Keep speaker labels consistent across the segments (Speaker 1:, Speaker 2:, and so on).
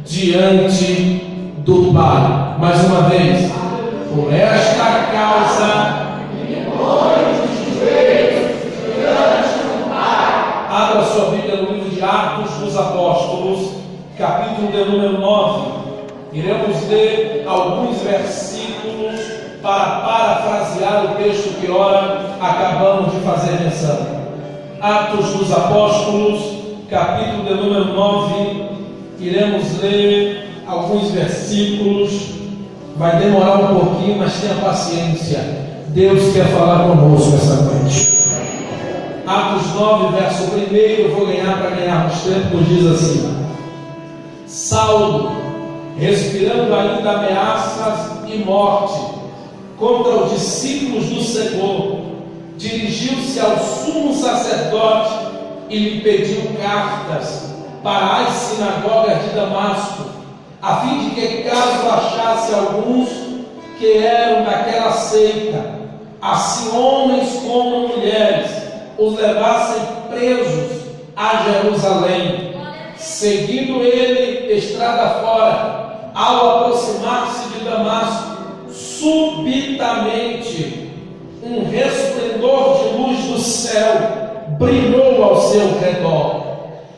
Speaker 1: diante do Pai. Mais uma vez, por esta causa, abra sua Bíblia no livro de Atos dos Apóstolos, capítulo de número 9. Iremos ler alguns versículos para parafrasear o texto que ora acabamos de fazer menção. Atos dos Apóstolos, capítulo de número 9. Iremos ler alguns versículos. Vai demorar um pouquinho, mas tenha paciência. Deus quer falar conosco essa noite. Atos 9, verso 1, eu vou ganhar para ganharmos tempo, diz assim: Saulo, respirando ainda ameaças e morte contra os discípulos do Senhor, dirigiu-se ao sumo sacerdote e lhe pediu cartas para as sinagogas de Damasco, a fim de que, caso achasse alguns que eram daquela seita, assim homens como mulheres, os levassem presos a Jerusalém. Seguindo ele estrada fora, ao aproximar-se de Damasco, subitamente um resplendor de luz do céu brilhou ao seu redor,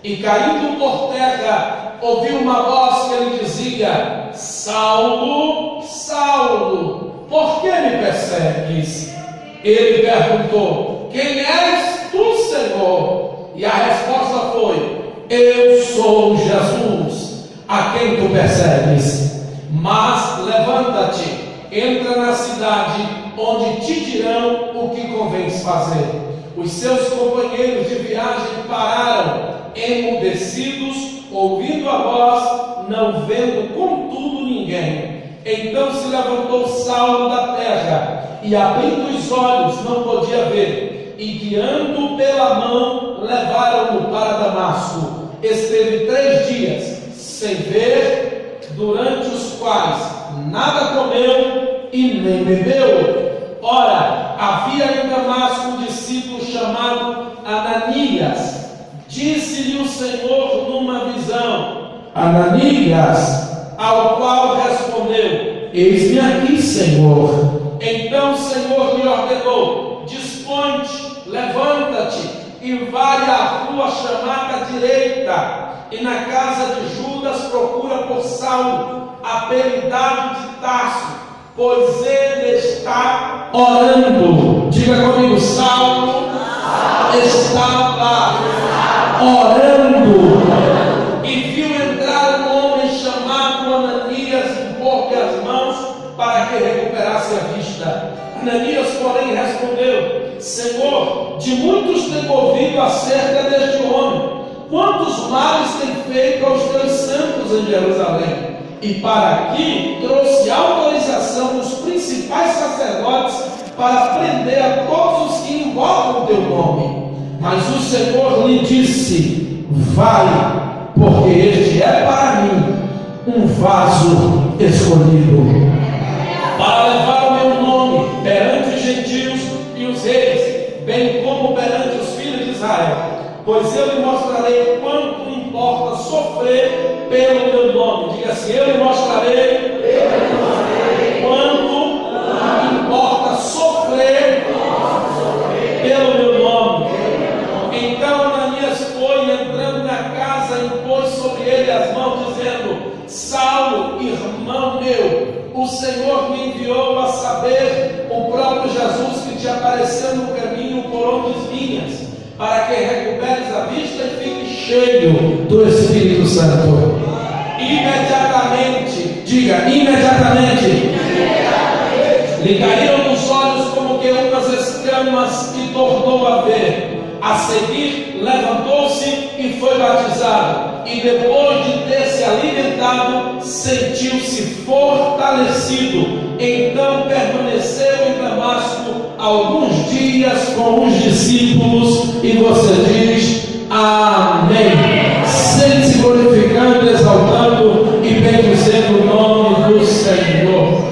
Speaker 1: e caindo por terra, ouviu uma voz que lhe dizia: Saulo, Saulo, por que me persegues? Ele perguntou: Quem és tu, Senhor? E a resposta foi: Eu sou Jesus, a quem tu persegues. Mas levanta-te, entra na cidade, onde te dirão o que convém fazer. Os seus companheiros de viagem pararam, emudecidos, ouvindo a voz, não vendo contudo ninguém. Então se levantou Saulo da terra, e abrindo os olhos não podia ver, e guiando pela mão levaram-no para Damasco. Esteve 3 dias sem ver, durante os quais nada comeu e nem bebeu. Ora, havia em Damasco um discípulo chamado Ananias. Disse-lhe o Senhor numa visão: Ananias. Ao qual respondeu: Eis-me aqui, Senhor. Então o Senhor lhe ordenou: Dispõe-te, levanta-te e vai à rua chamada direita, e na casa de Judas procura por Saulo, apelidado de Tarso, pois ele está orando. Diga comigo: Saulo estava orando, e viu entrar um homem chamado Ananias, e pôr-lhe as mãos para que recuperasse a vista. Ananias, porém, respondeu: Senhor, de muitos tenho ouvido acerca deste homem, quantos males tem feito aos teus santos em Jerusalém. E para aqui trouxe autorização dos principais sacerdotes para prender a todos os que invocam o teu nome. Mas o Senhor lhe disse: Vai, porque este é para mim um vaso escolhido, para levar o meu nome perante os gentios e os reis, bem como perante os filhos de Israel. Pois eu lhe mostrarei quanto importa sofrer pelo meu nome. Diga assim: eu lhe mostrarei quanto importa sofrer pelo meu nome. Então Ananias foi, entrando na casa, impôs sobre ele as mãos, dizendo: Saulo, irmão meu, o Senhor me enviou a saber, o próprio Jesus que te apareceu no caminho por onde vinhas, para que recuperes a vista e fiques cheio do Espírito Santo. Imediatamente, diga, imediatamente, lhe caíram nos olhos como que umas escamas e tornou a ver. A seguir, levantou-se e foi batizado. E depois de ter se alimentado, sentiu-se fortalecido. Então permaneceu em Damasco alguns dias com os discípulos. E você diz: Amém. Sente-se glorificando, exaltando e bendizendo o nome do Senhor.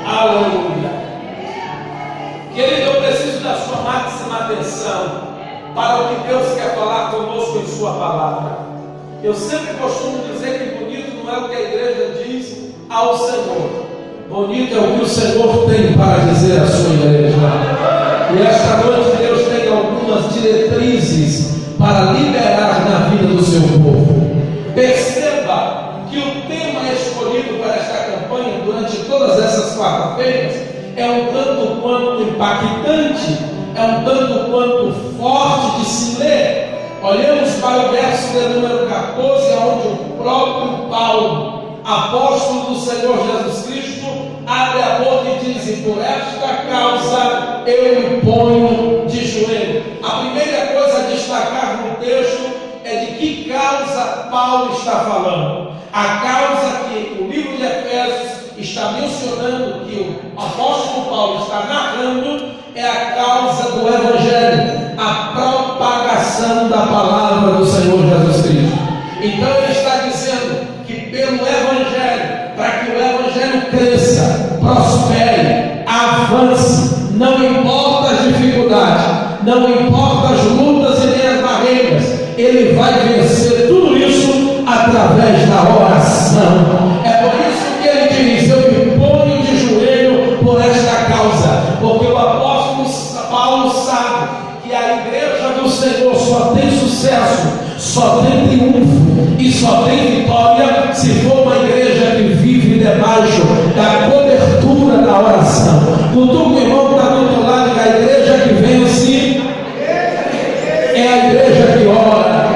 Speaker 1: Aleluia. Querido, eu preciso da sua máxima atenção para o que Deus quer falar conosco em sua palavra. Eu sempre costumo dizer que bonito não é o que a ao Senhor. Bonito é o que o Senhor tem para dizer à sua igreja. E esta noite Deus tem algumas diretrizes para liberar na vida do seu povo. Perceba que o tema escolhido para esta campanha durante todas essas quarta-feiras é um tanto quanto impactante, é um tanto quanto forte de se ler. Olhamos para o verso de número 14, onde o próprio Paulo, apóstolo do Senhor Jesus Cristo, abre a boca e diz: e por esta causa eu me ponho de joelho. A primeira coisa a destacar no texto é de que causa Paulo está falando. A causa que o livro de Efésios está mencionando, que o apóstolo Paulo está narrando, é a causa do Evangelho, a propagação da palavra do Senhor Jesus Cristo. Então ele está dizendo que pelo Evangelho, para que o Evangelho cresça, prospere, avance, não importa as dificuldades, não importa as lutas e nem as barreiras, ele vai vencer tudo isso através da oração. É por isso que ele diz: eu me ponho de joelho por esta causa, porque o apóstolo Paulo sabe que a igreja do Senhor só tem sucesso, só tem triunfo e só tem vitória se for uma igreja que vive debaixo da cobertura da oração. Cutuca o irmão que está do outro lado, que a igreja que vence é a igreja que ora.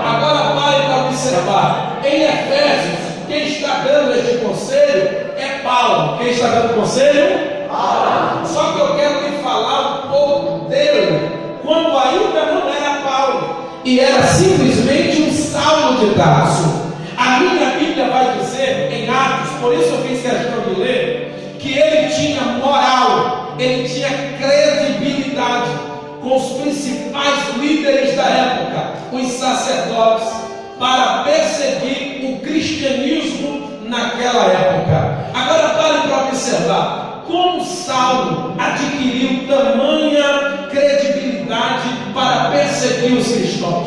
Speaker 1: Agora pare para observar. Em Efésios, quem está dando este conselho é Paulo. Quem está dando conselho? Paulo. Só que eu quero lhe falar um pouco dele, quando ainda não era Paulo, e era simplesmente um Saulo de Tarso. A minha Bíblia vai dizer em Atos, por isso eu fiz questão de ler, que ele tinha moral, ele tinha credibilidade com os principais líderes da época, os sacerdotes, para perseguir o cristianismo naquela época. Agora pare para observar como Saulo adquiriu tamanha credibilidade para perseguir os cristãos.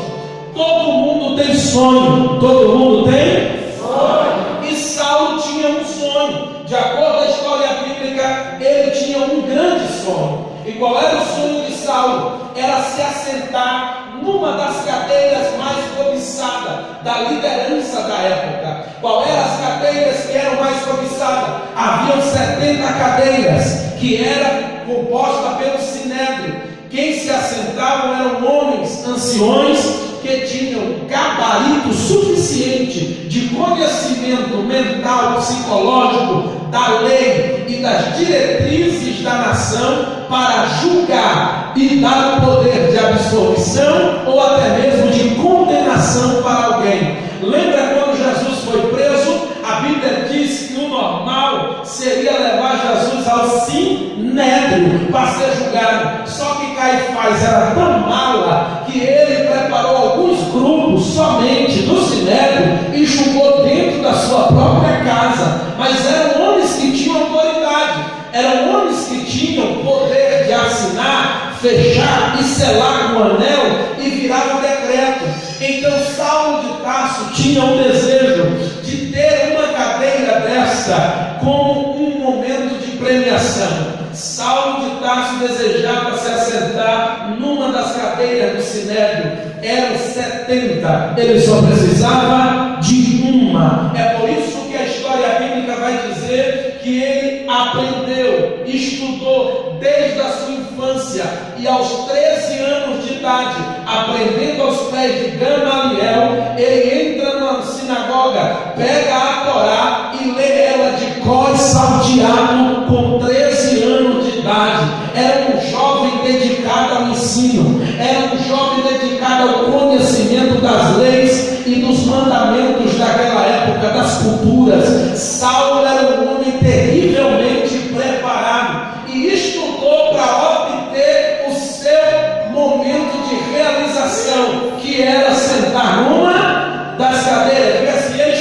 Speaker 1: Todo mundo tem sonho. Todo mundo tem sonho. E Saulo tinha um sonho. De acordo com a história bíblica, ele tinha um grande sonho. E qual era o sonho de Saulo? Era se assentar numa das cadeiras mais cobiçadas da liderança da época. Qual eram as cadeiras que eram mais cobiçadas? Haviam 70 cadeiras que eram compostas pelo sinédrio. Quem se assentavam eram homens anciões que tinham gabarito suficiente de conhecimento mental, psicológico da lei e das diretrizes da nação para julgar e dar o poder de absolvição ou até mesmo de condenação para alguém. Lembra quando Jesus foi preso? A Bíblia diz que o normal seria levar Jesus ao sinédrio para ser julgado. Só que Caifás era tão mala que ele preparou alguns grupos somente do sinédrio e julgou dentro da sua própria casa. Mas eram homens que tinham autoridade, eram homens que tinham poder de assinar, fechar e selar com o anel e virar o decreto. Então Saulo de Tarso tinha um desejo de ter uma cadeira dessa como um momento de premiação. Saulo de Tarso desejava se assentar numa das cadeiras do sinédrio. Eram 70, ele só precisava de uma. É por isso que a história bíblica vai dizer que ele aprendeu, estudou desde a sua infância e aos 13 anos de idade, aprendendo aos pés de Gamaliel, ele entra na sinagoga, pega a Torá e lê ela de cor salteado com 13 anos de idade. Era um jovem dedicado ao ensino, era um jovem dedicado ao conhecimento das leis e dos mandamentos daquela época, das culturas. Saulo era um homem terrivelmente preparado e estudou para obter o seu momento de realização, que era sentar numa das cadeiras. Porque assim ele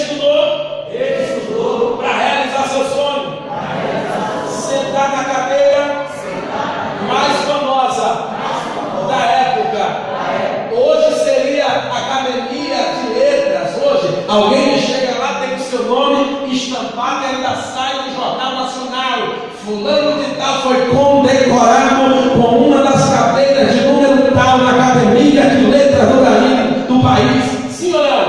Speaker 1: estudou para realizar seu sonho, sentar na cadeira mais famosa da época. Hoje seria a Academia de Letras. Hoje alguém chega lá, tem o seu nome estampado e ainda sai no Jornal Nacional. Fulano de tal foi condecorado com uma das cadeiras de número tal na Academia de Letras do país. Sim ou não?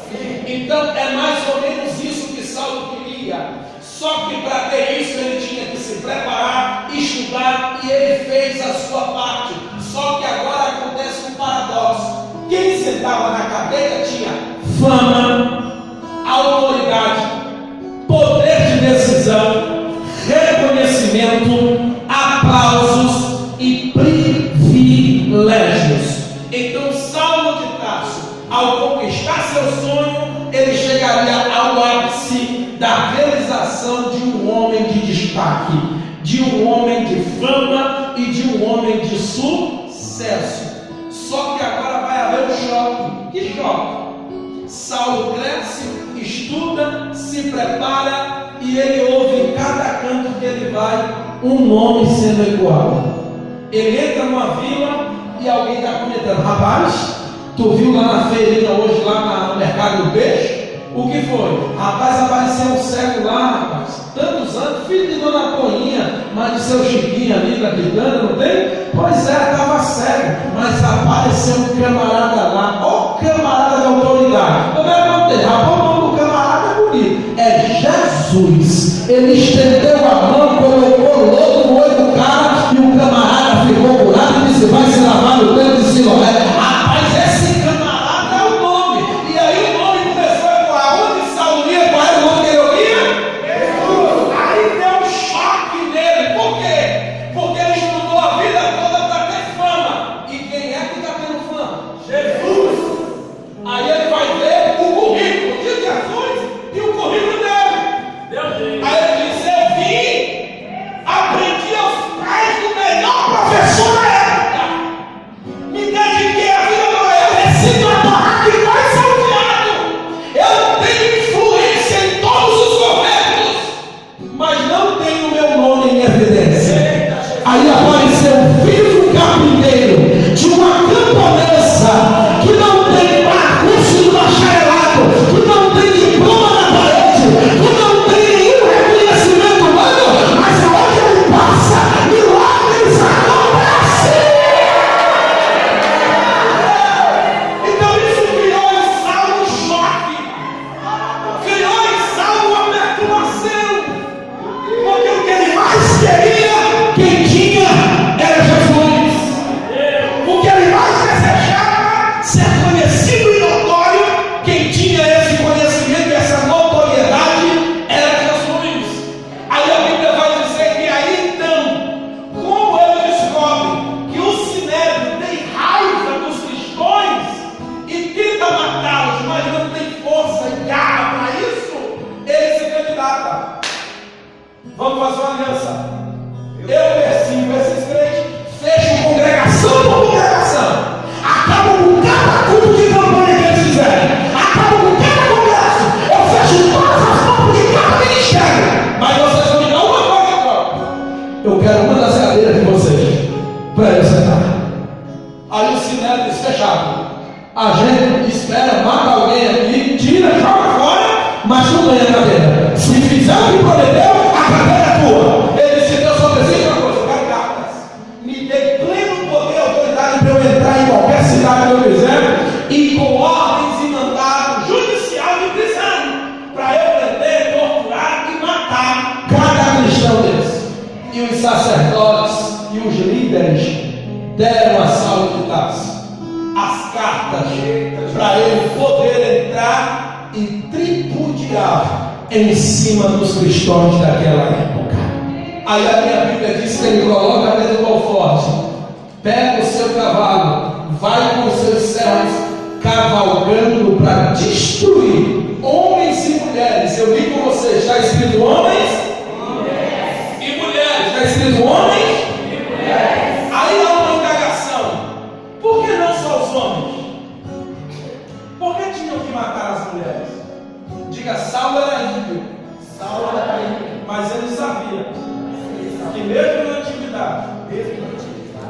Speaker 1: Sim. Então é mais ou menos isso que Saulo queria. Só que para ter isso ele tinha que se preparar, estudar, e ele fez a sua parte. Só que agora acontece um paradoxo. Quem sentava na cadeira tinha fama, autoridade, poder de decisão, reconhecimento, aplausos e privilégios. Então Saulo de Tarso, ao conquistar seu sonho, ele chegaria ao ápice da realização de um homem de destaque, de um homem de fama e de um homem de sucesso. Só que agora vai haver um choque. Que choque? Saulo cresce, estuda, se prepara, e ele ouve em cada canto que ele vai um nome sendo ecoado. Ele entra numa vila e alguém está comentando: rapaz, tu viu lá na feirinha hoje, lá no mercado do peixe? O que foi? Rapaz, apareceu um cego lá, rapaz. Tantos anos, filho de Dona Toninha, mas de seu Chiquinho ali da Quitanda, não tem? Pois é, estava cego, mas apareceu um camarada lá. Ó, camarada de autoridade. Como é que não tem? Rapaz, o nome do camarada é bonito. É Jesus. Ele estendeu a mão, colocou lodo no olho do cara, e o camarada ficou curado e disse: vai se lavar no tanque de Siloé. Rapaz, esse camarada é o nome. E aí o nome começou a ecoar. Onde Saulo ia, qual era o nome que ele ouvia? Jesus. Aí deu um choque nele. Por quê? Porque ele estudou a vida toda para ter fama. E quem é que está tendo fama? Jesus. Aí ele vai ver o currículo de Jesus e o currículo dele. Aí ele diz: eu vim, aprendi aos pais do melhor professor da época, me dediquei a vida para ele, recito a Torá que vai salteado, eu tenho influência em todos os governos, mas não tenho meu nome em evidência. Aí apareceu o filho do carpinteiro, de uma camponesa, que não tem curso de bacharelado, que não tem diploma na parede, que não tem nenhum reconhecimento humano, mas aonde ele passa, milagres acontecem. Então isso criou em Saulo um choque, criou em Saulo uma perturbação, porque o que ele mais queria, quem tinha, era Jesus. O que ele mais desejava, ser conhecido e notório, quem tinha esse conhecimento e essa notoriedade, era Jesus. Aí a Bíblia vai dizer que aí então, como ele descobre que o Sinédrio tem raiva dos cristãos e tenta matá-los, mas não tem força e garra para isso, ele se candidata. Vamos fazer uma aliança. Eu persigo esses crentes, fecho congregação por congregação, acabo com cada culto de campanha que eles fizerem, acabo com cada congresso, eu fecho todas as portas de cada ministério, mas vocês vão me dar uma coisa agora: eu quero uma das cadeiras de vocês para eu sentar. Aí o Sinédrio diz: fechado. A gente espera, mata alguém aqui, tira, joga fora, mas não ganha a cadeira. Se fizer o que prometeu, a cadeira é tua. Ele disse: Deus só precisa uma coisa, eu quero cartas. Me dê pleno poder e autoridade para eu entrar em qualquer cidade que eu quiser, e com ordens e mandados judicial de prisão, para eu prender, torturar e matar cada cristão desse. E os sacerdotes e os líderes deram a Saulo de Tarso as cartas para ele poder entrar e tripudiar em cima dos cristãos daquela época. Aí a minha Bíblia diz que ele coloca dentro do alforje, pega o seu cavalo, vai com os seus servos cavalgando para destruir homens e mulheres. Eu li com vocês, está escrito homens e mulheres. Está escrito homens e mulheres. Aí há uma indagação: por que não só os homens? Por que tinham que matar as mulheres? Diga: Saulo era ímpio. Mas ele sabia que mesmo na antiguidade,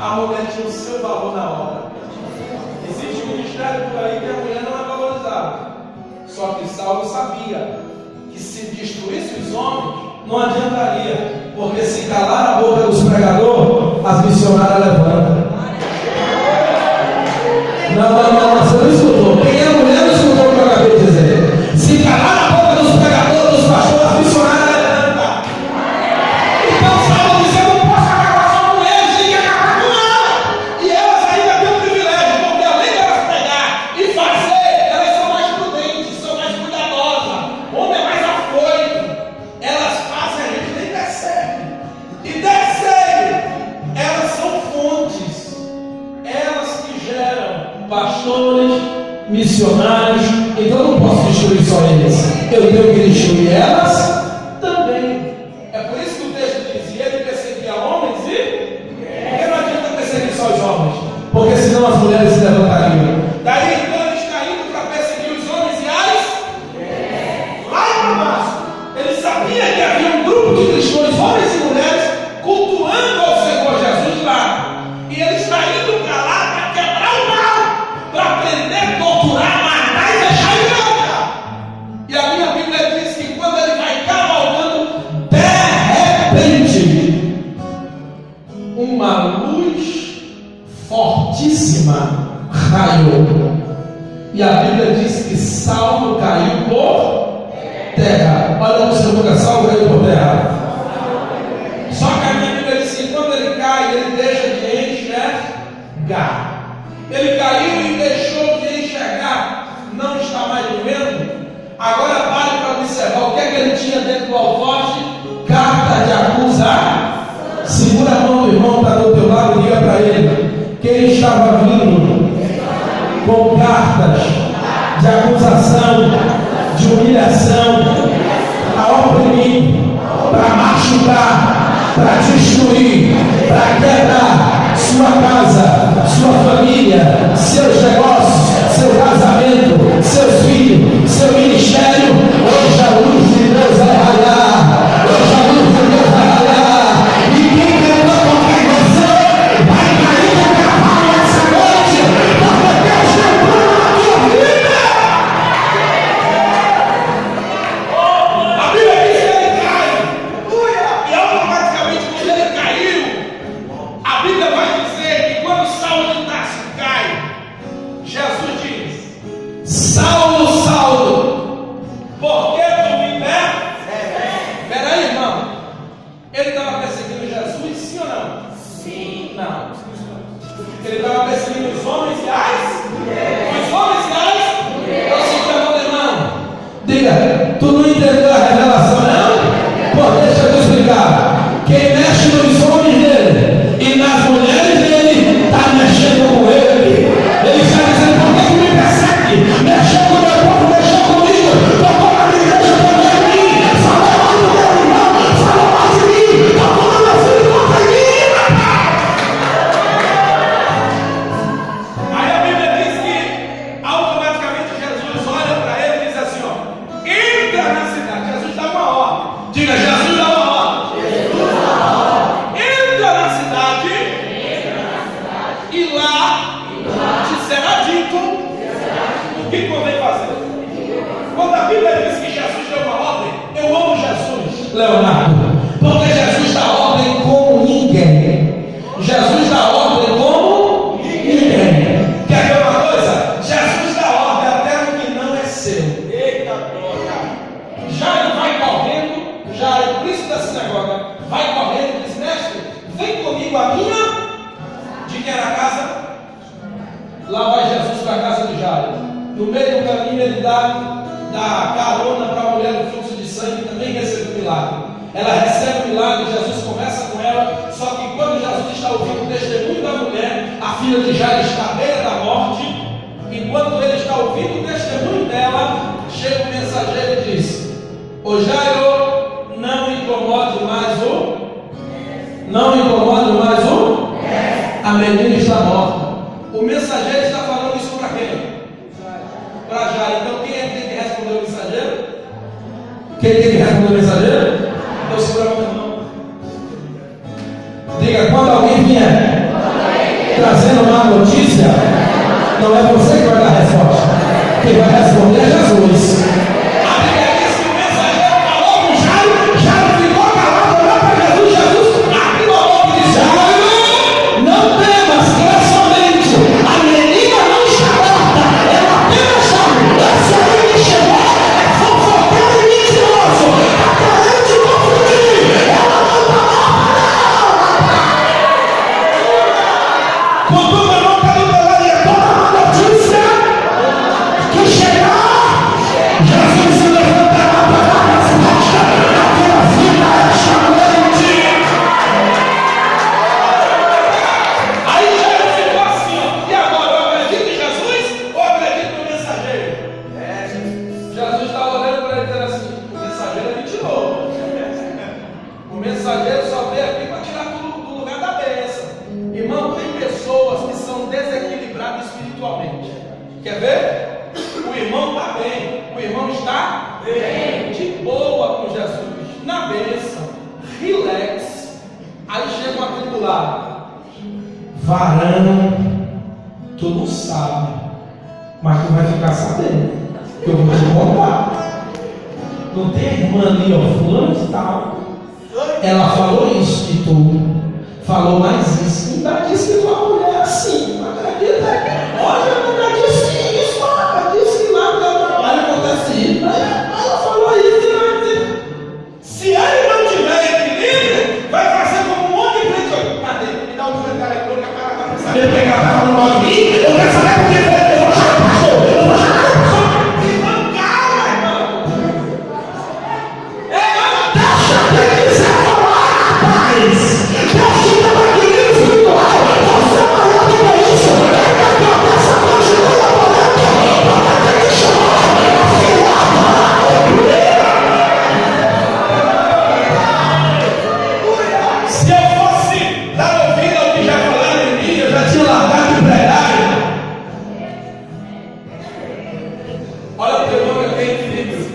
Speaker 1: a mulher tinha o seu valor na obra. Existe um ministério por aí que a mulher não é valorizada. Só que Saulo sabia E se destruísse os homens, não adiantaria, porque se calar a boca dos pregadores, as missionárias levantam. Não, você não escutou. Quem é mulher não escutou o que eu acabei de dizer. Se calar a boca dos pregadores, dos pastores, as missionárias levantam. Então Saulo dizia, eu não posso acabar só com eles, tem que acabar com elas. E elas ainda têm um privilégio, porque além de elas pegar e fazer, elas são mais prudentes, são mais cuidadosas. O homem é mais afoito. Elas fazem, a gente nem percebe. E terceiro, elas são fontes. Elas que geram pastores, missionários. Então eu não posso destruir só eles, eu tenho que destruir elas também. É por isso que o texto diz: e ele perseguia homens e porque não adianta perseguir só os homens, porque senão as mulheres se levantariam. Daí então ele está indo para perseguir os homens e as lá em Damasco. Ele sabia que havia um grupo de cristãos, homens e mulheres, cultuando ao Senhor Jesus lá. E ele está indo para lá para quebrar o mal, para prender, torturar, matar e deixar ele louca. E a minha Bíblia diz que quando ele vai cavalgando, de repente, uma luz fortíssima raiou. E a Bíblia diz que Saulo caiu por terra. Olha no seu lugar, Saulo caiu por terra. Só que a minha Bíblia diz que quando ele cai, ele deixa de enxergar. Ele caiu e deixou de enxergar. Não está mais vendo. Agora pare para observar o que é que ele tinha dentro do alforje. Carta de acusação. Segura a mão do irmão, está do teu lado, diga para ele. Quem estava vindo com cartas de acusação, de humilhação, a oprimir, para machucar, para destruir, para quebrar sua casa, sua família, seus negócios, seu casamento, seus filhos, seu ministério. Hoje a luz de Deus vai raiar. Hoje a luz de Deus vai raiar. E quem tentou contra você vai cair no cavalo essa noite, porque Deus tem um plano na tua vida. A Bíblia diz que ele cai. E automaticamente quando ele caiu, a Bíblia vai dizer que quando Saulo de Tarso cai, Jesus diz: Saulo, Saulo, por que tu me persegues? Espera aí, irmão. Ele estava perseguindo Jesus, sim ou não? Sim. Não. Ele estava perseguindo os homens e as mulheres. Os homens e as mulheres. Então se chama, irmão. Diga, tu não entendeu a revelação, não? Pô, deixa eu te explicar. Quem mexe nos homens dele e nas mulheres dele, está mexendo com ele. Ele está dizendo: por que tu me persegue? Mexeu com o meu povo, mexeu comigo. Tocou na minha igreja, tocou em mim. Falou mal do meu irmão, falou mal de mim. Tocou no meu filho, contra mim, rapaz. Aí a Bíblia diz que automaticamente Jesus olha para ele e diz assim: ó, entra na cidade. Jesus dá uma ordem. Diga, Jesus dá uma ordem. Entra na cidade e lá te será dito o que convém fazer. Quando a Bíblia diz que Jesus deu uma ordem, eu amo Jesus, Leonardo, porque Jesus dá ordem como ninguém. Jesus dá ordem como ninguém. Quer ver uma coisa? Jesus dá ordem até no que não é seu. Eita glória! Jairo vai correndo, Jairo, o príncipe da sinagoga, vai correndo e diz: mestre, vem comigo a minha. De quem era a casa? Lá vai Jesus para a casa de Jairo. No meio do caminho ele dá carona para a mulher do fluxo de sangue, que também recebe o milagre. Ela recebe o milagre, Jesus conversa com ela. Só que quando Jesus está ouvindo o testemunho da mulher, a filha de Jairo está à beira da morte. Enquanto ele está ouvindo o testemunho dela, chega o mensageiro e diz: ô Jairo, não incomode mais o. A menina está morta. O mensageiro está falando isso para quem? Para Jairo. Então quem é que tem que responder o mensageiro? Quem tem que responder o mensageiro? Então segura a mão. Diga, quando alguém vier trazendo uma notícia, não é você que vai dar a resposta. Quem vai responder é Jesus. A Bíblia diz que o mensageiro bênção, relax. Aí chega uma tribulada. Varão, tu não sabe, mas tu vai ficar sabendo, que eu vou te contar. Não tem a irmã ali, ó, fulano de tal. Ela falou isso de tu, falou mais isso. Ainda disse que tua mulher é assim. Não acredita? Olha, ela disse isso, ela disse que lá no trabalho acontece isso. Ela falou isso, né? Se ele não tiver equilíbrio, vai fazer como um monte de gente. Cadê? Me dá um comentário eletrônico, a cara vai saber pegar a palavra no nome de mim. Eu quero saber porque eu vou chamar o pastor. Eu vou chamar o pastor. Irmão, calma, irmão. Deixa eu dizer falar, rapaz. Deixa eu dar equilíbrio espiritual. Você é maior do que isso. Essa continua morando. Você tem que chamar. Se eu fosse dar ouvido ao que já falaram de mim, eu já tinha largado de pregar. Olha o teu nome, eu tenho equilíbrio.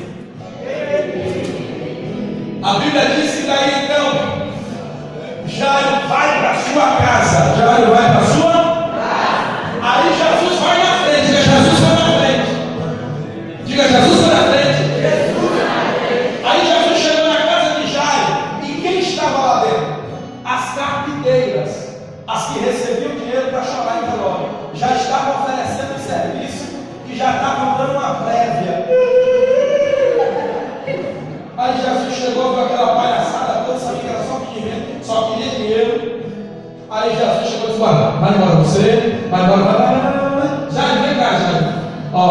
Speaker 1: A Bíblia diz que daí então Jairo vai para a sua casa. Jairo vai para a sua casa. Aí Jesus vai na frente. Diga, Jesus vai na frente. Diga, Jesus vai na frente. Aí Jesus chegou na casa de Jairo. E quem estava lá dentro? As carpinteiras, as que recebiam dinheiro para chorar em velório, já estavam oferecendo serviço, que já estavam dando uma prévia. Aí Jesus chegou com aquela palhaçada toda, sabia que era só dinheiro, só queria dinheiro. Aí Jesus chegou e disse: vai embora você, vai embora, vai. Jairo, vem cá, Jairo. Ó,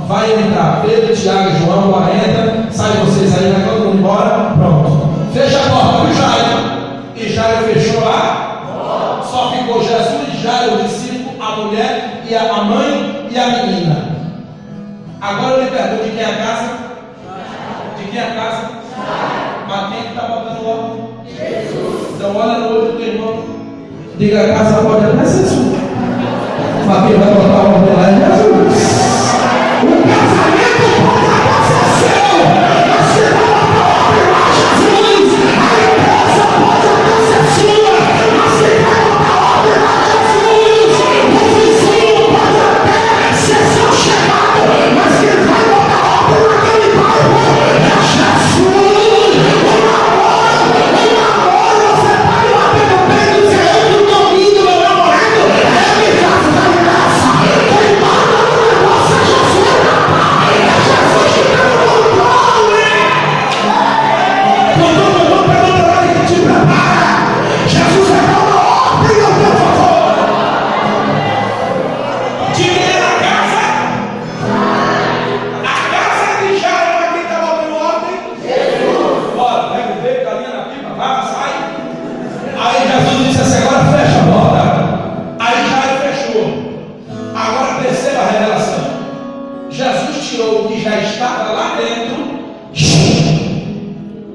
Speaker 1: vai entrar Pedro, Tiago e João, agora entra, sai vocês aí, vai todo mundo embora, pronto. Fecha a porta para o Jairo. E Jairo fechou lá. Só ficou Jesus, Jairo, o discípulo, a mulher, e a mãe e a menina. Agora eu lhe pergunto: de quem é a casa? De quem é a casa? Mas quem está botando ordem? Jesus. Então olha no olho do teu irmão. Diga: a casa pode até ser sua, mas quem vai botar ordem lá é Jesus. O casamento pode até ser seu, mas você vai botar ordem lá é Jesus. A empresa pode até ser sua, mas você vai botar ordem lá é Jesus. O vizinho pode até ser seu chegado, mas quem vai botar ordem naquele bairro é Jesus. Você vai lá pelo pé do céu do domingo, meu namorado. É me graça, vai me graça. Quem manda no negócio é Jesus, rapaz. É Jesus que está no controle. Quando eu vou pelo outro lado que te prepara, Jesus vai dar uma ordem ao teu favor. De quem é a casa? A casa de Jairo é quem está botando ordem? Jesus. Bora, pega o dedo, caminha na pipa, vai, sai. Aí Jesus disse assim: agora fecha a porta. Aí Jairo fechou. Agora perceba a revelação. Jesus tirou o que já estava lá dentro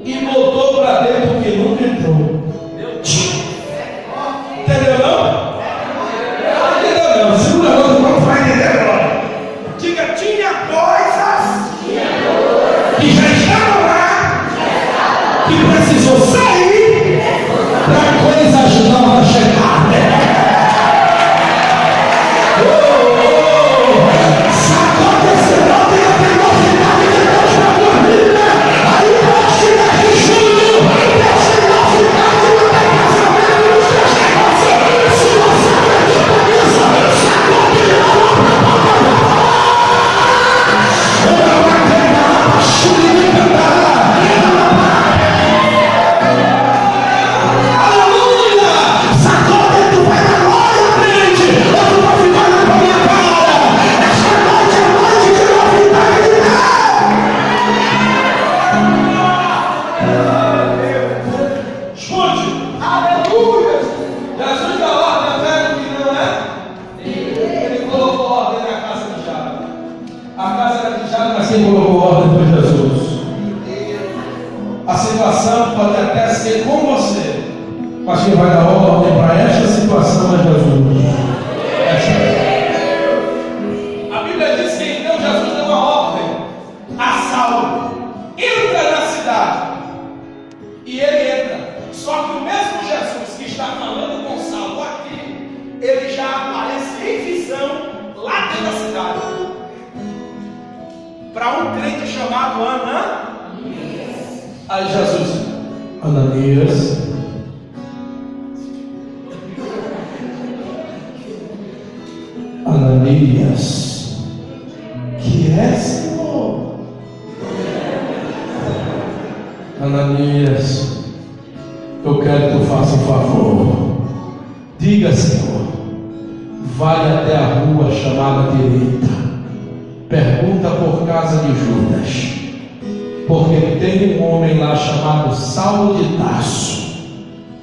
Speaker 1: e botou para dentro o que nunca entrou. Entendeu não? Entendeu não? Segura a mão do corpo, vai entender agora. Diga: tinha coisas que já estavam lá, que precisou sair para coisas novas chegar. Sacode esse nome e tem novidade de Deus na tua vida. Aí pode chegar em julho, pode novidade no teu casamento, nos teus negócios. Se você acredita nisso, sacode de novo para boca. Uma bacana, aleluia! Sacode, tu vai na glória, crente. Eu não vou ficar na minha cara. Esta noite é noite de novidade de Deus. Escute, aleluia! Jesus dá ordem até no que não é. Ele colocou ordem na casa de Jairo. A casa era de Jairo, mas quem colocou ordem foi Jesus. A situação pode até ser com você, mas quem vai dar ordem para esta situação é Jesus. A Bíblia diz que então Jesus deu uma ordem a Saulo: entra na cidade para um crente chamado Ananias. Aí Jesus, Ananias, Ananias, que é, Senhor? Ananias, eu quero que tu faça um favor. Diga, Senhor, vai até a rua chamada direita, pergunta por casa de Judas, porque tem um homem lá chamado Saulo de Tarso,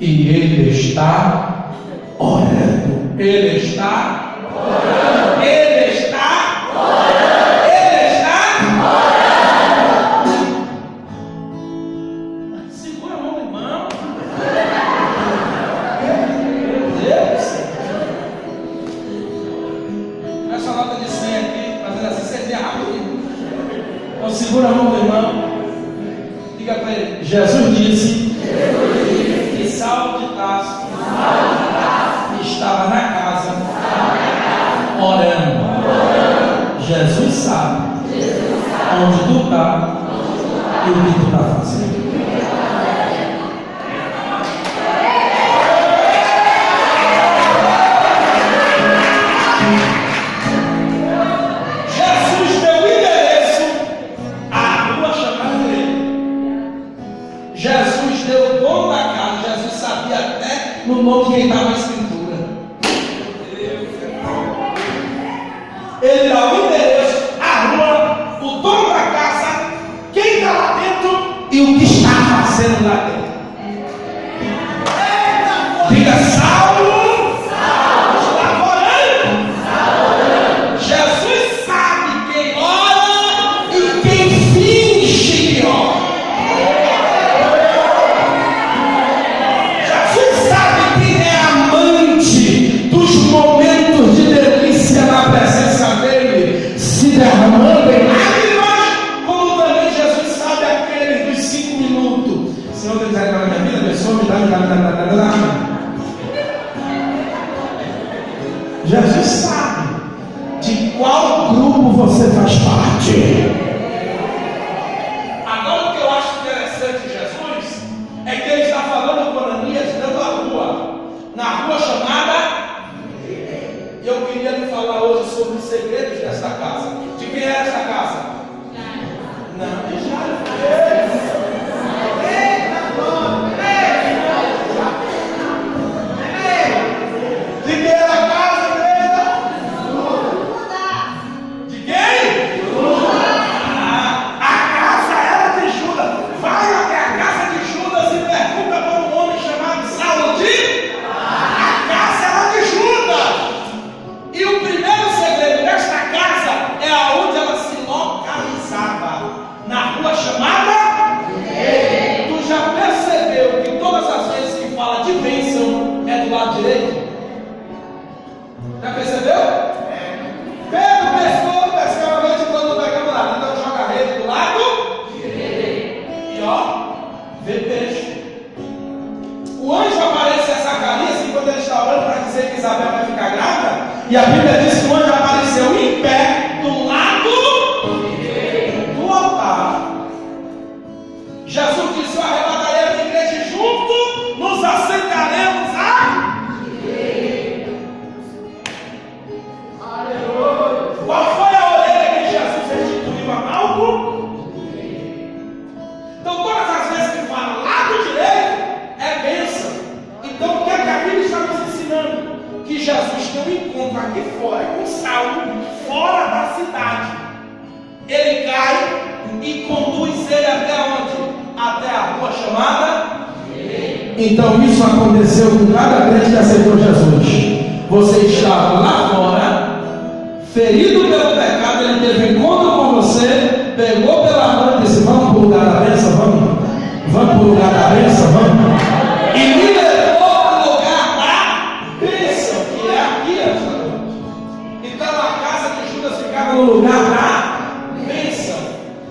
Speaker 1: e ele está orando. Ele está orando. Ele está orando. Ele está orando. Segura a mão do irmão. Meu Deus. Essa nota de 100 aqui, fazendo assim, você vê rápido. Então segura a mão do irmão. Diga para ele, Jesus disse que Saulo de Tarso estava na casa orando. Jesus sabe onde tu está e o que tu está fazendo. Jesus deu endereço à rua chamada dele. Jesus deu o dono da casa. Jesus sabia até no nome de quem estava na escritura. Ele dá o endereço, a rua, o dono da casa, quem está lá dentro e o que está fazendo lá dentro. Diga, Saulo está orando. Jesus sabe quem ora e quem finge que ora. Jesus sabe quem é amante dos momentos de delícia na presença dele, se derramando em lágrimas, como também Jesus sabe aquele dos 5 minutos. Senhor, Deus, na minha vida, abençoa, me dá. Jesus sabe de qual grupo você faz parte. Agora, o que eu acho interessante de Jesus é que ele está falando com Ananias dentro da rua, na rua chamada. Eu queria lhe falar hoje sobre os segredos desta casa. De quem é esta casa? Não, de Jairo. De quem era a casa, igreja? De quem? A casa era de Judas. Vai até a casa de Judas e pergunta para um homem chamado Saulo de. A casa era de Judas. E o primeiro segredo desta casa é aonde ela se localizava, na rua chamada. Tu já percebeu que todas as vezes que fala de bênção é do lado direito? Já percebeu? Pedro pescava a noite quando não pegava nada, então joga a rede do lado direito e ó, vê peixe. O anjo aparece a Zacarias enquanto ele está orando para dizer que Isabel vai ficar grávida, e a Bíblia diz que o anjo apareceu em pé do lado do altar. Jesus disse: eu arrebatarei a igreja e junto nos assentaremos a. Qual foi a orelha que Jesus restituiu a Malco? Então, todas as vezes que fala lado direito, é bênção. Então, o que é que a Bíblia está nos ensinando? Que Jesus tem um encontro aqui fora com Saulo, fora da cidade. Ele cai e conduz ele até onde? Até a rua chamada. Então, isso aconteceu com cada crente que aceitou Jesus. Você estava lá fora, ferido pelo pecado, ele teve encontro com você, pegou pela mão e disse: vamos para o lugar da bênção, vamos para o lugar da bênção, vamos. E me levou para o lugar da bênção, que é aqui esta noite. Então a casa de Judas ficava no lugar da bênção.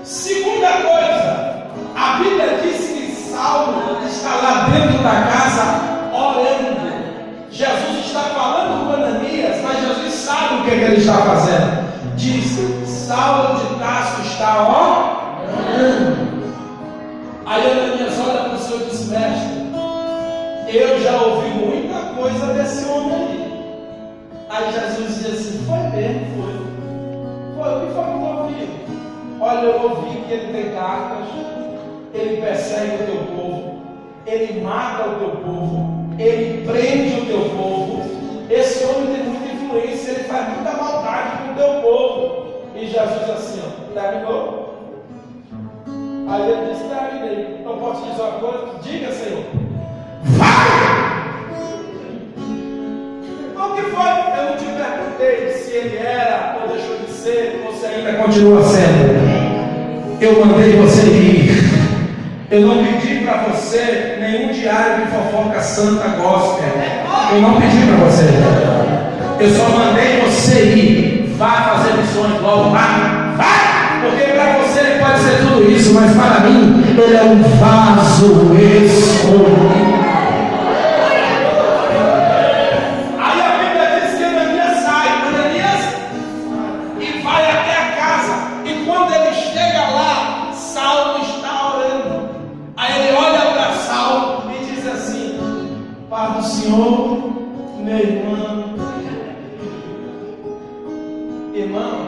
Speaker 1: Segunda coisa, a Bíblia diz que Saulo está lá dentro da casa orando. Jesus está falando com Ananias, mas Jesus sabe o que ele está fazendo. Diz: Saulo de Tarso está orando. Aí Ananias olha para o Senhor e diz: mestre, eu já ouvi muita coisa desse homem aí. Aí Jesus diz assim: foi mesmo, foi. Foi, o que foi que tu ouviu? Olha, eu ouvi que ele tem cartas, ele persegue o teu povo, ele mata o teu povo, ele prende o teu povo. Esse homem tem muita influência, ele faz muita maldade com o teu povo. E Jesus diz assim: ó, terminou? Aí ele disse: terminei. Então posso dizer uma coisa? Diga, Senhor. Vai! O que foi? Eu não te perguntei se ele era ou deixou de ser, ou se ainda continua sendo. Eu mandei você ir. Eu não pedi para você nenhum diário de fofoca santa gospel. Eu não pedi para você. Eu só mandei você ir. Vá fazer missões logo. Vai! Porque para você ele pode ser tudo isso, mas para mim ele é um vaso escolhido. Aí a Bíblia diz que Ananias sai, e vai até a casa. E quando ele chega lá, Saulo está orando. Aí ele olha para Saulo e diz assim: Pai do Senhor, meu irmão. Irmão,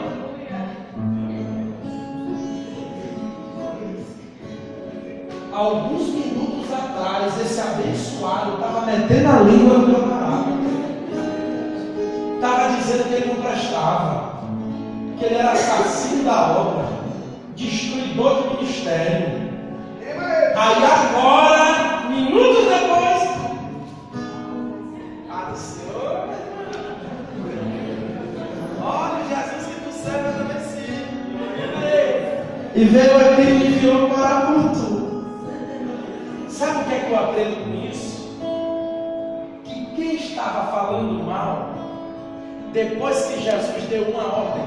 Speaker 1: alguns minutos atrás, esse abençoado estava metendo a língua no camarada, estava dizendo que ele não prestava, que ele era assassino da obra, destruidor do ministério. Aí agora, minutos depois, Pai do Senhor, olha Jesus que do céu é do Messias, e veio aqui e me enviou para por tu. Sabe o que é que eu aprendo com isso? Que quem estava falando mal, depois que Jesus deu uma ordem,